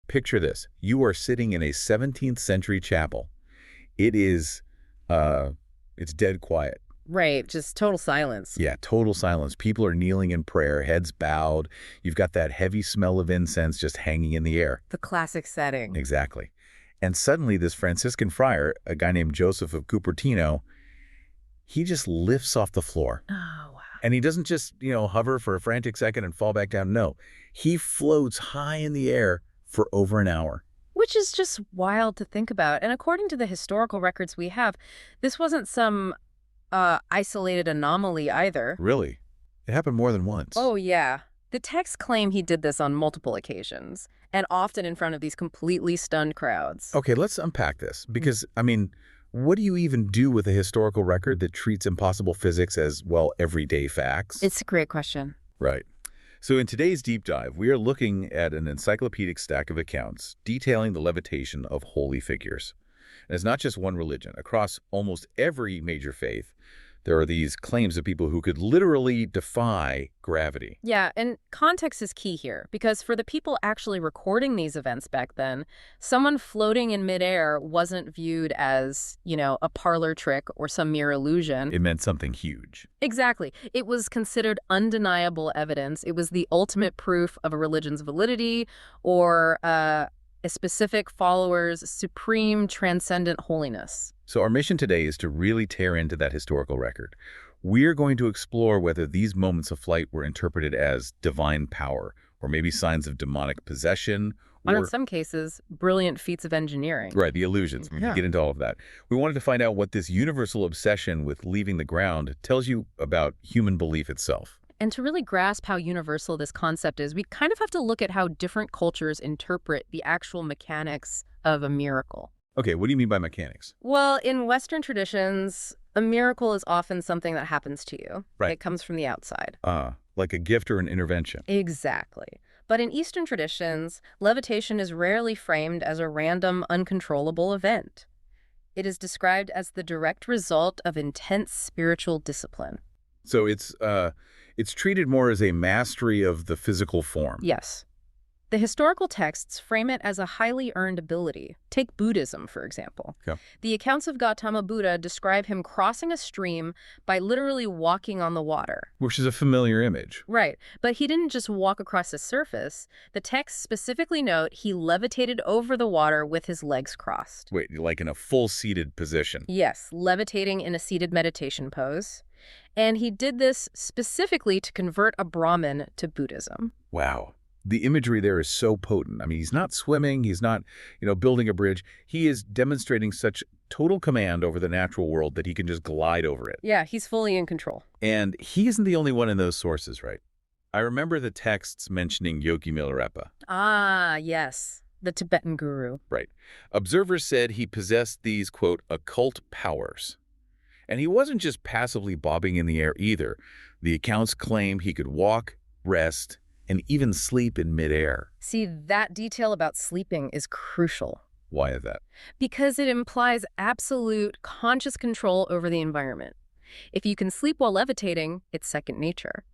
Picture this. You are sitting in a 17th century chapel. It is, it's dead quiet. Right, just total silence. Yeah, total silence. People are kneeling in prayer, heads bowed. You've got that heavy smell of incense just hanging in the air. The classic setting. Exactly. And suddenly this Franciscan friar, a guy named Joseph of Cupertino, he just lifts off the floor. Oh, wow. And he doesn't just, hover for a frantic second and fall back down. No, he floats high in the air for over an hour. Which is just wild to think about. And according to the historical records we have, this wasn't some isolated anomaly either. Really? It happened more than once. Oh, yeah. The texts claim he did this on multiple occasions, and often in front of these completely stunned crowds. Okay, let's unpack this. Because, what do you even do with a historical record that treats impossible physics as, well, everyday facts? It's a great question. Right. So in today's deep dive, we are looking at an encyclopedic stack of accounts detailing the levitation of holy figures. And it's not just one religion. Across almost every major faith, there are these claims of people who could literally defy gravity. Yeah, and context is key here, because for the people actually recording these events back then, someone floating in midair wasn't viewed as, a parlor trick or some mere illusion. It meant something huge. Exactly. It was considered undeniable evidence. It was the ultimate proof of a religion's validity or a specific follower's supreme transcendent holiness. So our mission today is to really tear into that historical record. We're going to explore whether these moments of flight were interpreted as divine power, or maybe signs of demonic possession, or in some cases, brilliant feats of engineering. Right, the illusions. We can get into all of that. We wanted to find out what this universal obsession with leaving the ground tells you about human belief itself. And to really grasp how universal this concept is, we kind of have to look at how different cultures interpret the actual mechanics of a miracle. Okay, what do you mean by mechanics? Well, in Western traditions, a miracle is often something that happens to you. Right. It comes from the outside. Like a gift or an intervention. Exactly. But in Eastern traditions, levitation is rarely framed as a random, uncontrollable event. It is described as the direct result of intense spiritual discipline. So it's treated more as a mastery of the physical form. Yes. The historical texts frame it as a highly earned ability. Take Buddhism, for example. Okay. The accounts of Gautama Buddha describe him crossing a stream by literally walking on the water. Which is a familiar image. Right. But he didn't just walk across the surface. The texts specifically note he levitated over the water with his legs crossed. Wait, like in a full seated position? Yes, levitating in a seated meditation pose. And he did this specifically to convert a Brahmin to Buddhism. Wow. The imagery there is so potent. He's not swimming. He's not, building a bridge. He is demonstrating such total command over the natural world that he can just glide over it. Yeah, he's fully in control. And he isn't the only one in those sources, right? I remember the texts mentioning Yogi Milarepa. Ah, yes. The Tibetan guru. Right. Observers said he possessed these, quote, occult powers. And he wasn't just passively bobbing in the air either. The accounts claim he could walk, rest, and even sleep in midair. See, that detail about sleeping is crucial. Why is that? Because it implies absolute conscious control over the environment. If you can sleep while levitating, it's second nature.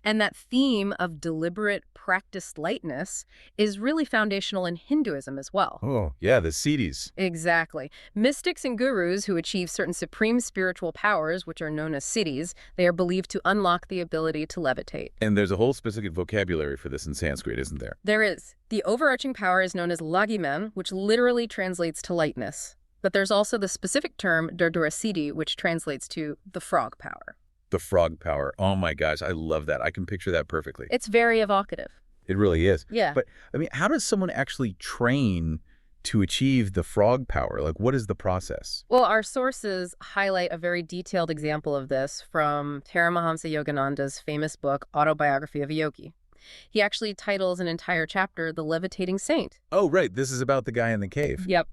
And that theme of deliberate, practiced lightness is really foundational in Hinduism as well. Oh, yeah, the siddhis. Exactly. Mystics and gurus who achieve certain supreme spiritual powers, which are known as siddhis, they are believed to unlock the ability to levitate. And there's a whole specific vocabulary for this in Sanskrit, isn't there? There is. The overarching power is known as lagiman, which literally translates to lightness. But there's also the specific term durdurasiddhi, which translates to the frog power. The frog power. Oh my gosh, I love that. I can picture that perfectly. It's very evocative. It really is. Yeah. But, how does someone actually train to achieve the frog power? Like, what is the process? Well, our sources highlight a very detailed example of this from Paramahamsa Yogananda's famous book, Autobiography of a Yogi. He actually titles an entire chapter, The Levitating Saint. Oh, right. This is about the guy in the cave. Yep.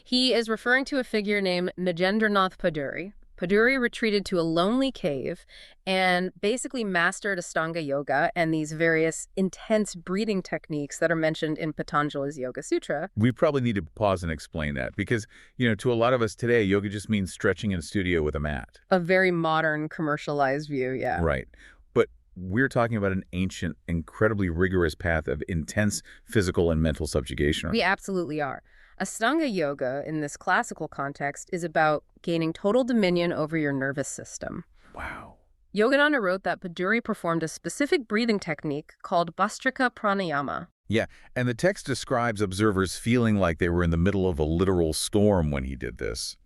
He is referring to a figure named Nagendranath Paduri. Paduri retreated to a lonely cave and basically mastered Ashtanga yoga and these various intense breathing techniques that are mentioned in Patanjali's Yoga Sutra. We probably need to pause and explain that because, to a lot of us today, yoga just means stretching in a studio with a mat. A very modern, commercialized view, yeah. Right. But we're talking about an ancient, incredibly rigorous path of intense physical and mental subjugation. We absolutely are. Ashtanga yoga, in this classical context, is about gaining total dominion over your nervous system. Wow. Yogananda wrote that Paduri performed a specific breathing technique called Bhastrika pranayama. Yeah, and the text describes observers feeling like they were in the middle of a literal storm when he did this,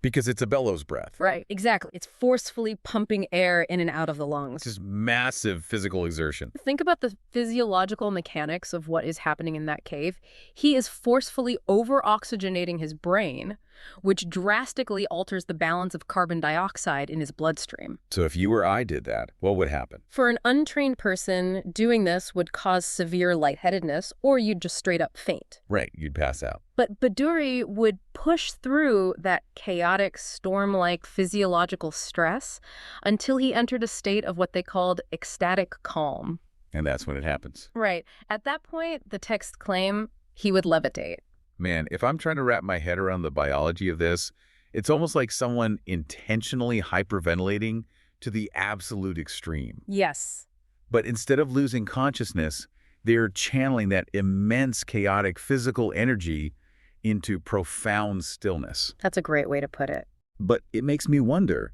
because it's a bellows breath. Right, exactly. It's forcefully pumping air in and out of the lungs. Just massive physical exertion. Think about the physiological mechanics of what is happening in that cave. He is forcefully over-oxygenating his brain, which drastically alters the balance of carbon dioxide in his bloodstream. So if you or I did that, what would happen? For an untrained person, doing this would cause severe lightheadedness, or you'd just straight up faint. Right, you'd pass out. But Baduri would push through that chaotic, storm-like physiological stress until he entered a state of what they called ecstatic calm. And that's when it happens. Right. At that point, the texts claim he would levitate. Man, if I'm trying to wrap my head around the biology of this, it's almost like someone intentionally hyperventilating to the absolute extreme. Yes. But instead of losing consciousness, they're channeling that immense chaotic physical energy into profound stillness. That's a great way to put it. But it makes me wonder,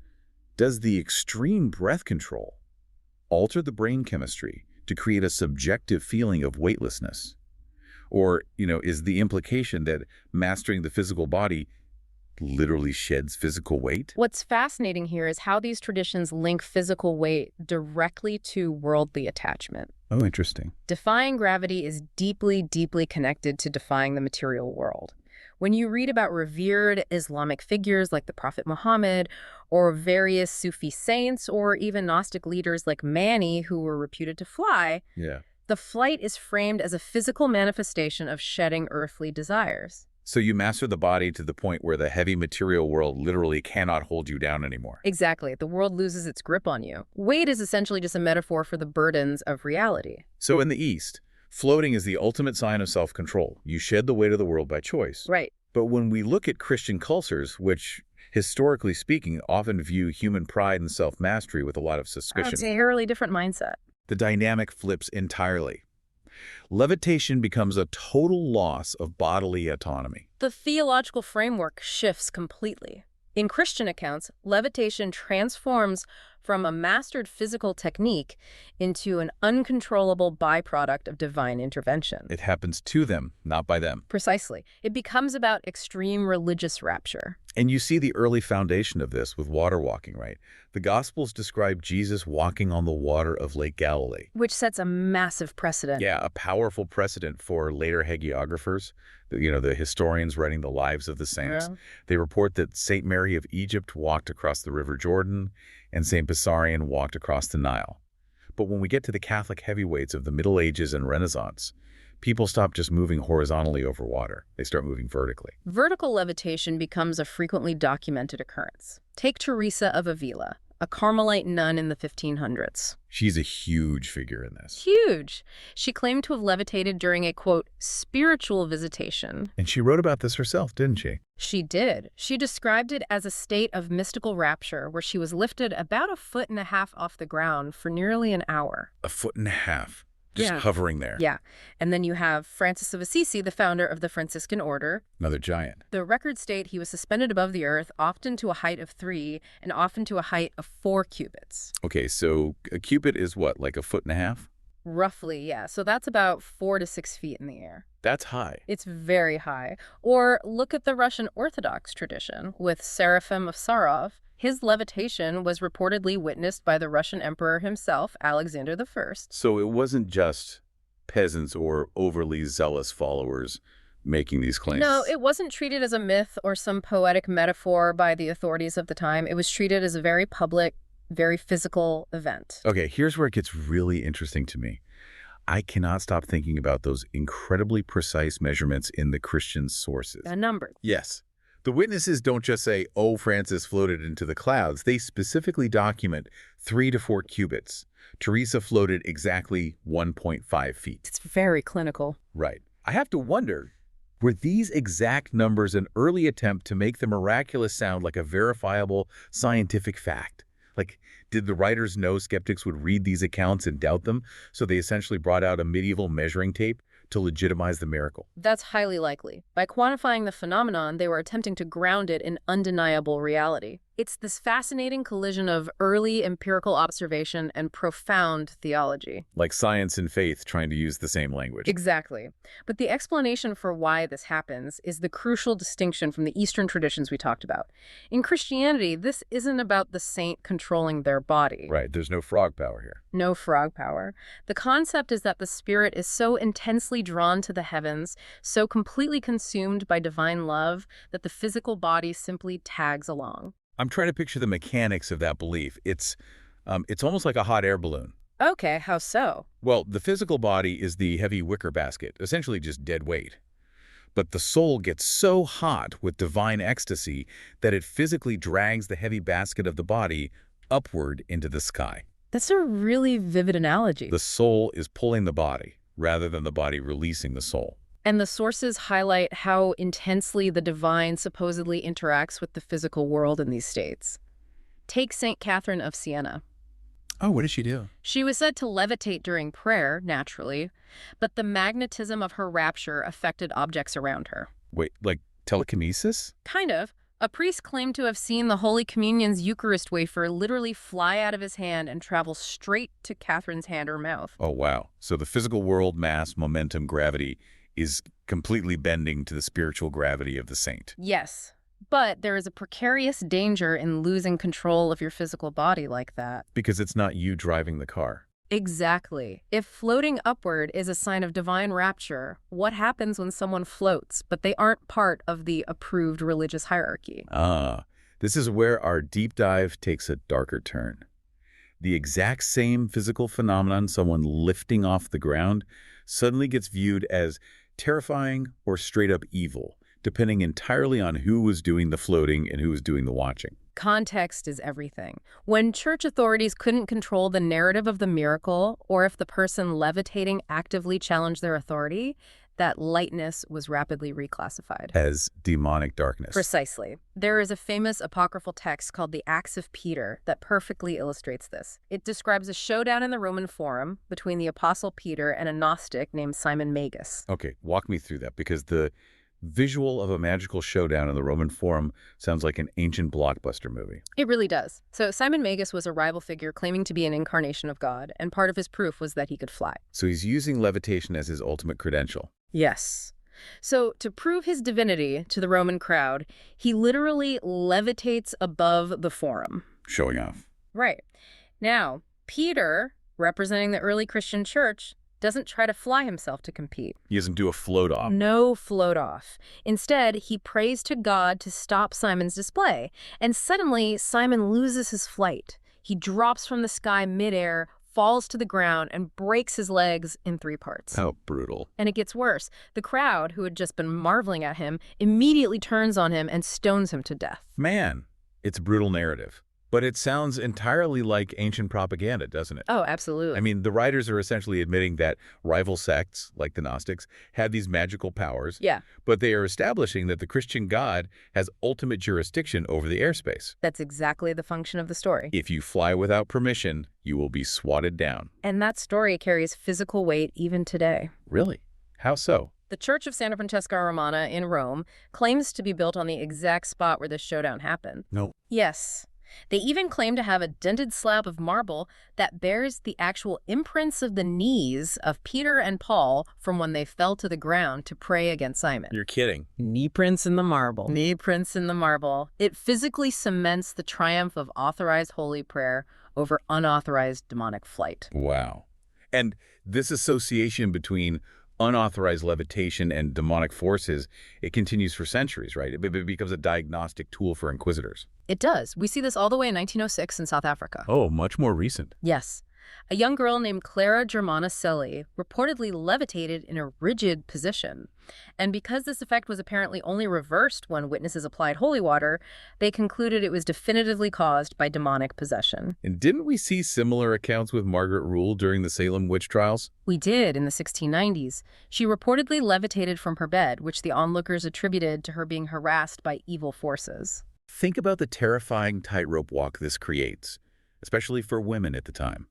does the extreme breath control alter the brain chemistry to create a subjective feeling of weightlessness? Or, is the implication that mastering the physical body literally sheds physical weight? What's fascinating here is how these traditions link physical weight directly to worldly attachment. Oh, interesting. Defying gravity is deeply, deeply connected to defying the material world. When you read about revered Islamic figures like the Prophet Muhammad, or various Sufi saints, or even Gnostic leaders like Mani, who were reputed to fly, Yeah. the flight is framed as a physical manifestation of shedding earthly desires. So you master the body to the point where the heavy material world literally cannot hold you down anymore. Exactly. The world loses its grip on you. Weight is essentially just a metaphor for the burdens of reality. So in the East, floating is the ultimate sign of self-control. You shed the weight of the world by choice. Right. But when we look at Christian cultures, which, historically speaking, often view human pride and self-mastery with a lot of It's suspicion, a entirely different mindset. the dynamic flips entirely. Levitation becomes a total loss of bodily autonomy. The theological framework shifts completely. In Christian accounts, levitation transforms from a mastered physical technique into an uncontrollable byproduct of divine intervention. It happens to them, not by them. Precisely. It becomes about extreme religious rapture. And you see the early foundation of this with water walking, right? The Gospels describe Jesus walking on the water of Lake Galilee. Which sets a massive precedent. Yeah, a powerful precedent for later hagiographers, the historians writing the lives of the saints. Yeah. They report that St. Mary of Egypt walked across the River Jordan and St. Bessarion walked across the Nile. But when we get to the Catholic heavyweights of the Middle Ages and Renaissance, people stop just moving horizontally over water. They start moving vertically. Vertical levitation becomes a frequently documented occurrence. Take Teresa of Avila, a Carmelite nun in the 1500s. She's a huge figure in this. Huge. She claimed to have levitated during a, quote, spiritual visitation. And she wrote about this herself, didn't she? She did. She described it as a state of mystical rapture where she was lifted about 1.5 feet off the ground for nearly an hour. 1.5 feet. Just Yeah. hovering there. Yeah. And then you have Francis of Assisi, the founder of the Franciscan order. Another giant. The records state he was suspended above the earth, often to a height of 3 and often to a height of 4 cubits. Okay, so a cubit is what, like 1.5 feet? Roughly, yeah. So that's about 4 to 6 feet in the air. That's high. It's very high. Or look at the Russian Orthodox tradition with Seraphim of Sarov. His levitation was reportedly witnessed by the Russian emperor himself, Alexander I. So it wasn't just peasants or overly zealous followers making these claims. No, it wasn't treated as a myth or some poetic metaphor by the authorities of the time. It was treated as a very public, very physical event. Okay, here's where it gets really interesting to me. I cannot stop thinking about those incredibly precise measurements in the Christian sources. A number. Yes. The witnesses don't just say, oh, Francis floated into the clouds. They specifically document 3 to 4 cubits. Teresa floated exactly 1.5 feet. It's very clinical. Right. I have to wonder, were these exact numbers an early attempt to make the miraculous sound like a verifiable scientific fact? Like, did the writers know skeptics would read these accounts and doubt them, so they essentially brought out a medieval measuring tape to legitimize the miracle? That's highly likely. By quantifying the phenomenon, they were attempting to ground it in undeniable reality. It's this fascinating collision of early empirical observation and profound theology. Like science and faith trying to use the same language. Exactly. But the explanation for why this happens is the crucial distinction from the Eastern traditions we talked about. In Christianity, this isn't about the saint controlling their body. Right, there's no frog power here. No frog power. The concept is that the spirit is so intensely drawn to the heavens, so completely consumed by divine love, that the physical body simply tags along. I'm trying to picture the mechanics of that belief. It's almost like a hot air balloon. Okay, how so? Well, the physical body is the heavy wicker basket, essentially just dead weight. But the soul gets so hot with divine ecstasy that it physically drags the heavy basket of the body upward into the sky. That's a really vivid analogy. The soul is pulling the body, rather than the body releasing the soul. And the sources highlight how intensely the divine supposedly interacts with the physical world in these states. Take St. Catherine of Siena. Oh, what did she do? She was said to levitate during prayer, naturally, but the magnetism of her rapture affected objects around her. Wait, like telekinesis? Kind of. A priest claimed to have seen the Holy Communion's Eucharist wafer literally fly out of his hand and travel straight to Catherine's hand or mouth. Oh, wow. So the physical world, mass, momentum, gravity is completely bending to the spiritual gravity of the saint. Yes, but there is a precarious danger in losing control of your physical body like that. Because it's not you driving the car. Exactly. If floating upward is a sign of divine rapture, what happens when someone floats, but they aren't part of the approved religious hierarchy? This is where our deep dive takes a darker turn. The exact same physical phenomenon, someone lifting off the ground, suddenly gets viewed as terrifying or straight up evil, depending entirely on who was doing the floating and who was doing the watching. Context is everything. When church authorities couldn't control the narrative of the miracle, or if the person levitating actively challenged their authority, that lightness was rapidly reclassified. As demonic darkness. Precisely. There is a famous apocryphal text called the Acts of Peter that perfectly illustrates this. It describes a showdown in the Roman Forum between the Apostle Peter and a Gnostic named Simon Magus. Okay, walk me through that, because the visual of a magical showdown in the Roman Forum sounds like an ancient blockbuster movie. It really does. So Simon Magus was a rival figure claiming to be an incarnation of God, and part of his proof was that he could fly. So he's using levitation as his ultimate credential. Yes. So to prove his divinity to the Roman crowd, he literally levitates above the forum. Showing off. Right. Now, Peter, representing the early Christian church, doesn't try to fly himself to compete. He doesn't do a float off. No float off. Instead, he prays to God to stop Simon's display. And suddenly, Simon loses his flight. He drops from the sky midair, falls to the ground, and breaks his legs in 3 parts. How brutal. And it gets worse. The crowd, who had just been marveling at him, immediately turns on him and stones him to death. Man, it's a brutal narrative. But it sounds entirely like ancient propaganda, doesn't it? Oh, absolutely. I mean, the writers are essentially admitting that rival sects, like the Gnostics, had these magical powers. Yeah. But they are establishing that the Christian God has ultimate jurisdiction over the airspace. That's exactly the function of the story. If you fly without permission, you will be swatted down. And that story carries physical weight even today. Really? How so? The Church of Santa Francesca Romana in Rome claims to be built on the exact spot where this showdown happened. No. Yes. They even claim to have a dented slab of marble that bears the actual imprints of the knees of Peter and Paul from when they fell to the ground to pray against Simon. You're kidding. Knee prints in the marble. Knee prints in the marble. It physically cements the triumph of authorized holy prayer over unauthorized demonic flight. Wow. And this association between unauthorized levitation and demonic forces, it continues for centuries, right? It becomes a diagnostic tool for inquisitors. It does. We see this all the way in 1906 in South Africa. Oh, much more recent. Yes. A young girl named Clara Germana Celli reportedly levitated in a rigid position. And because this effect was apparently only reversed when witnesses applied holy water, they concluded it was definitively caused by demonic possession. And didn't we see similar accounts with Margaret Rule during the Salem witch trials? We did in the 1690s. She reportedly levitated from her bed, which the onlookers attributed to her being harassed by evil forces. Think about the terrifying tightrope walk this creates. especially for women at the time.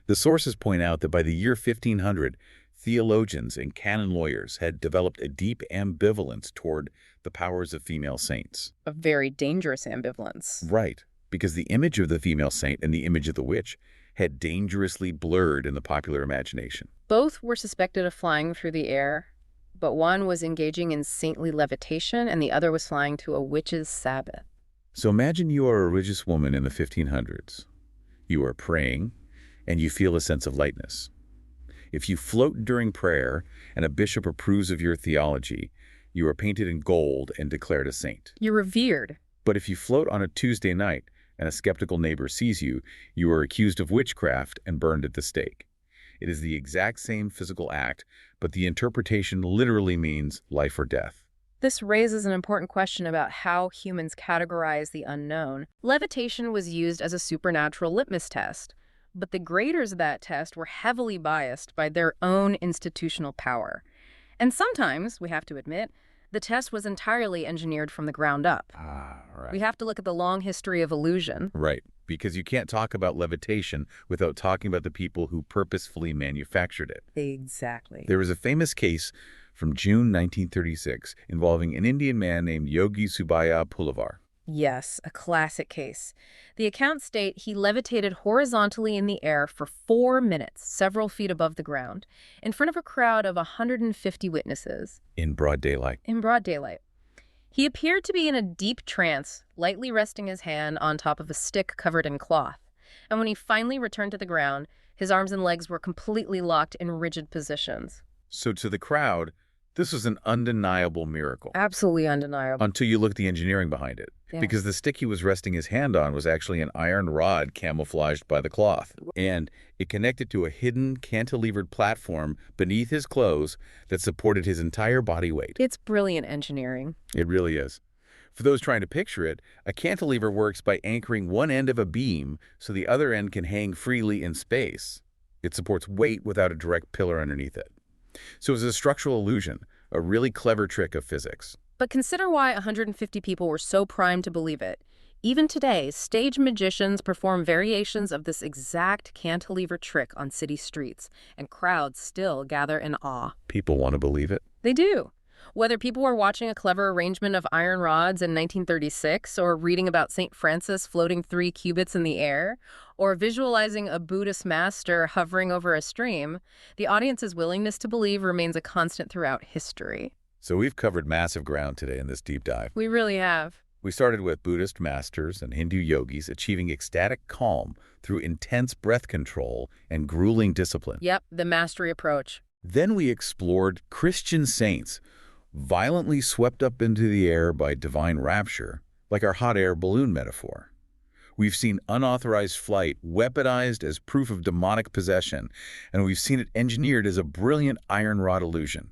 The sources point out that by the year 1500, theologians and canon lawyers had developed a deep ambivalence toward the powers of female saints. A very dangerous ambivalence. Right, because the image of the female saint and the image of the witch had dangerously blurred in the popular imagination. Both were suspected of flying through the air, but one was engaging in saintly levitation and the other was flying to a witch's Sabbath. So imagine you are a religious woman in the 1500s. You are praying, and you feel a sense of lightness. If you float during prayer and a bishop approves of your theology, you are painted in gold and declared a saint. You're revered. But if you float on a Tuesday night and a skeptical neighbor sees you, you are accused of witchcraft and burned at the stake. It is the exact same physical act, but the interpretation literally means life or death. This raises an important question about how humans categorize the unknown. Levitation was used as a supernatural litmus test, but the graders of that test were heavily biased by their own institutional power. And sometimes, we have to admit, the test was entirely engineered from the ground up. Right. We have to look at the long history of illusion. Right, because you can't talk about levitation without talking about the people who purposefully manufactured it. Exactly. There was a famous case from June 1936 involving an Indian man named Yogi Subbiah Pulavar. Yes, a classic case. The accounts state he levitated horizontally in the air for 4 minutes, several feet above the ground, in front of a crowd of 150 witnesses. In broad daylight. In broad daylight. He appeared to be in a deep trance, lightly resting his hand on top of a stick covered in cloth. And when he finally returned to the ground, his arms and legs were completely locked in rigid positions. So to the crowd, this was an undeniable miracle. Absolutely undeniable. Until you look at the engineering behind it. Yeah. Because the stick he was resting his hand on was actually an iron rod camouflaged by the cloth. And it connected to a hidden cantilevered platform beneath his clothes that supported his entire body weight. It's brilliant engineering. It really is. For those trying to picture it, a cantilever works by anchoring one end of a beam so the other end can hang freely in space. It supports weight without a direct pillar underneath it. So it's a structural illusion, a really clever trick of physics. But consider why 150 people were so primed to believe it. Even today, stage magicians perform variations of this exact cantilever trick on city streets, and crowds still gather in awe. People want to believe it. They do. Whether people were watching a clever arrangement of iron rods in 1936, or reading about St. Francis floating 3 cubits in the air, or visualizing a Buddhist master hovering over a stream, the audience's willingness to believe remains a constant throughout history. So we've covered massive ground today in this deep dive. We really have. We started with Buddhist masters and Hindu yogis achieving ecstatic calm through intense breath control and grueling discipline. Yep, the mastery approach. Then we explored Christian saints, violently swept up into the air by divine rapture, like our hot air balloon metaphor. We've seen unauthorized flight weaponized as proof of demonic possession, and we've seen it engineered as a brilliant iron rod illusion.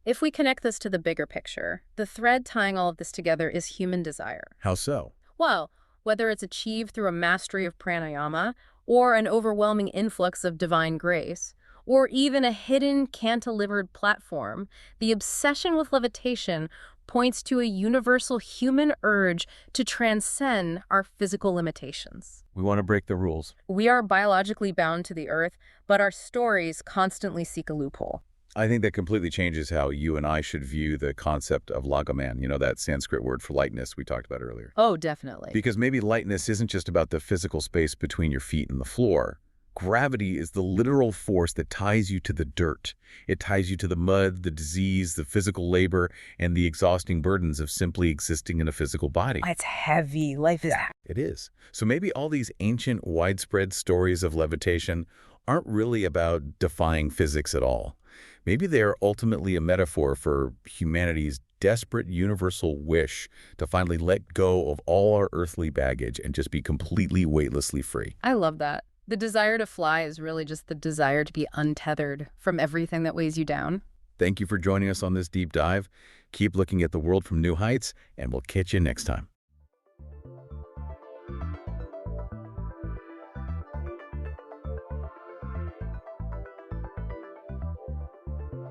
If we connect this to the bigger picture, the thread tying all of this together is human desire. How so? Well, whether it's achieved through a mastery of pranayama, or an overwhelming influx of divine grace, or even a hidden cantilevered platform, the obsession with levitation points to a universal human urge to transcend our physical limitations. We want to break the rules. We are biologically bound to the earth, but our stories constantly seek a loophole. I think that completely changes how you and I should view the concept of lagaman, that Sanskrit word for lightness we talked about earlier. Oh, definitely. Because maybe lightness isn't just about the physical space between your feet and the floor. Gravity is the literal force that ties you to the dirt. It ties you to the mud, the disease, the physical labor, and the exhausting burdens of simply existing in a physical body. It's heavy. Life is heavy. It is. So maybe all these ancient, widespread stories of levitation aren't really about defying physics at all. Maybe they are ultimately a metaphor for humanity's desperate universal wish to finally let go of all our earthly baggage and just be completely weightlessly free. I love that. The desire to fly is really just the desire to be untethered from everything that weighs you down. Thank you for joining us on this deep dive. Keep looking at the world from new heights, and we'll catch you next time.